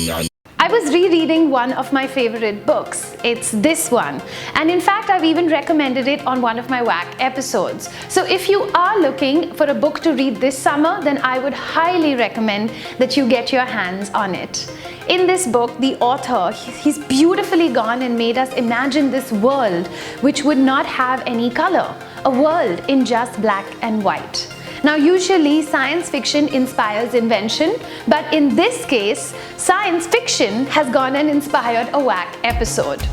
I was rereading one of my favorite books. It's this one. And in fact, I've even recommended it on one of my WAC episodes. So if you are looking for a book to read this summer, then I would highly recommend that you get your hands on it. In this book, the author, he's beautifully gone and made us imagine this world which would not have any color, a world in just black and white. Now, usually science fiction inspires invention, but in this case, science fiction has gone and inspired a WAC episode.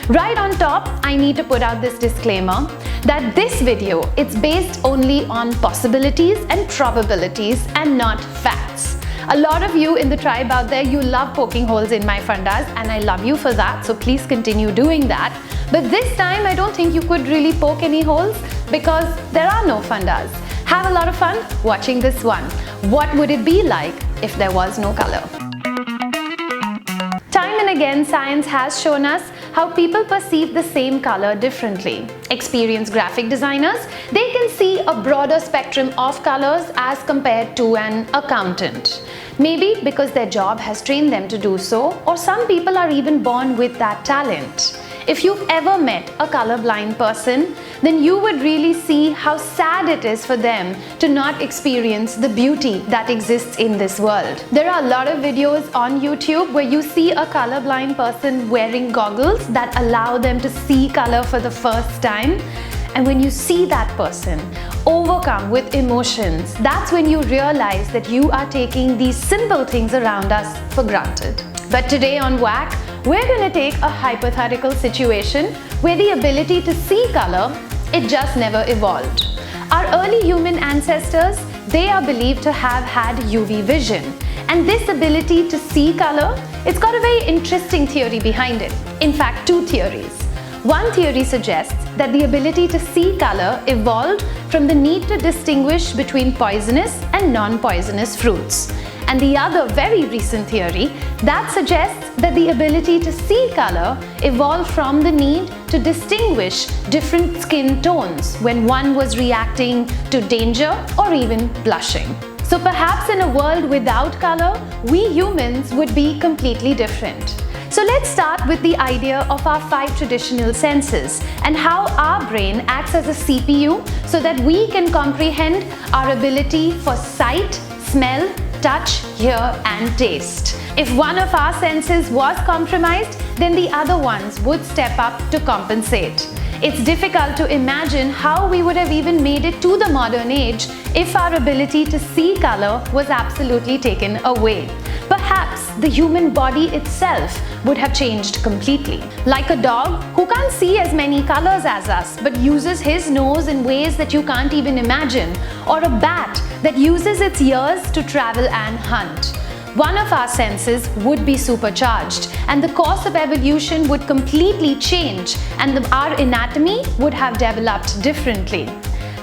Right on top, I need to put out this disclaimer that this video, it's based only on possibilities and probabilities and not facts. A lot of you in the tribe out there, you love poking holes in my fundas, and I love you for that, so please continue doing that. But this time, I don't think you could really poke any holes because there are no fundas. Have a lot of fun watching this one. What would it be like if there was no color? Time and again, science has shown us how people perceive the same color differently. Experienced graphic designers, they can see a broader spectrum of colors as compared to an accountant. Maybe because their job has trained them to do so, or some people are even born with that talent. If you've ever met a colorblind person, then you would really see how sad it is for them to not experience the beauty that exists in this world. There are a lot of videos on YouTube where you see a colorblind person wearing goggles that allow them to see color for the first time. And when you see that person overcome with emotions, that's when you realize that you are taking these simple things around us for granted. But today on WAC, we're going to take a hypothetical situation where the ability to see color, it just never evolved. Our early human ancestors, they are believed to have had UV vision. And this ability to see color, it's got a very interesting theory behind it. In fact, two theories. One theory suggests that the ability to see color evolved from the need to distinguish between poisonous and non-poisonous fruits. And the other very recent theory that suggests that the ability to see color evolved from the need to distinguish different skin tones when one was reacting to danger or even blushing. So perhaps in a world without color, we humans would be completely different. So let's start with the idea of our 5 traditional senses and how our brain acts as a CPU so that we can comprehend our ability for sight, smell, touch, hear and taste. If one of our senses was compromised, then the other ones would step up to compensate. It's difficult to imagine how we would have even made it to the modern age if our ability to see color was absolutely taken away. Perhaps the human body itself would have changed completely. Like a dog who can't see as many colors as us but uses his nose in ways that you can't even imagine, or a bat that uses its ears to travel and hunt. One of our senses would be supercharged and the course of evolution would completely change and our anatomy would have developed differently.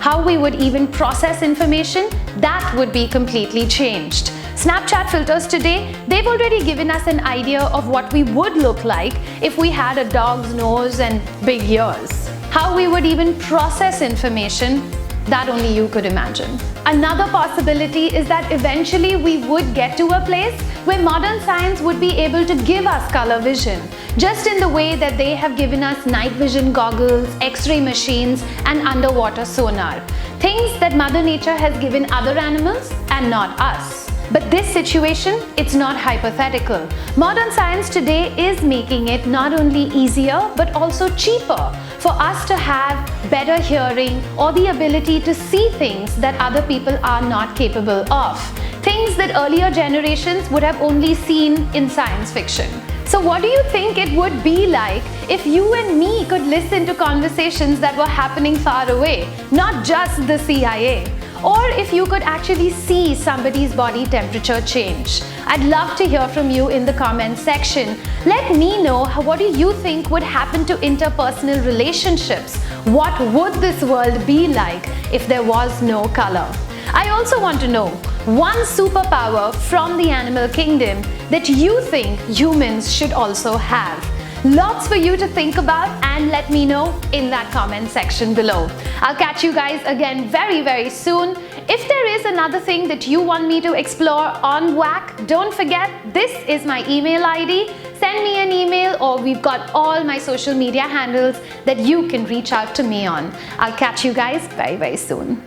How we would even process information, that would be completely changed. Snapchat filters today, they've already given us an idea of what we would look like if we had a dog's nose and big ears. How we would even process information, that only you could imagine. Another possibility is that eventually we would get to a place where modern science would be able to give us color vision, just in the way that they have given us night vision goggles, X-ray machines and underwater sonar. Things that Mother Nature has given other animals and not us. But this situation, it's not hypothetical. Modern science today is making it not only easier but also cheaper for us to have better hearing or the ability to see things that other people are not capable of. Things that earlier generations would have only seen in science fiction. So what do you think it would be like if you and me could listen to conversations that were happening far away, not just the CIA? Or if you could actually see somebody's body temperature change? I'd love to hear from you in the comments section. Let me know what do you think would happen to interpersonal relationships? What would this world be like if there was no color? I also want to know one superpower from the animal kingdom that you think humans should also have. Lots for you to think about and let me know in that comment section below. I'll catch you guys again very soon. If there is another thing that you want me to explore on WAC, don't forget, this is my email ID. Send me an email, or we've got all my social media handles that you can reach out to me on. I'll catch you guys very, very soon.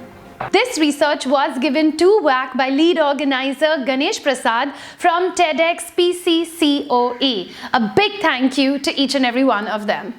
This research was given to WAC by lead organizer Ganeshprasad from TEDxPCCOE. A big thank you to each and every one of them.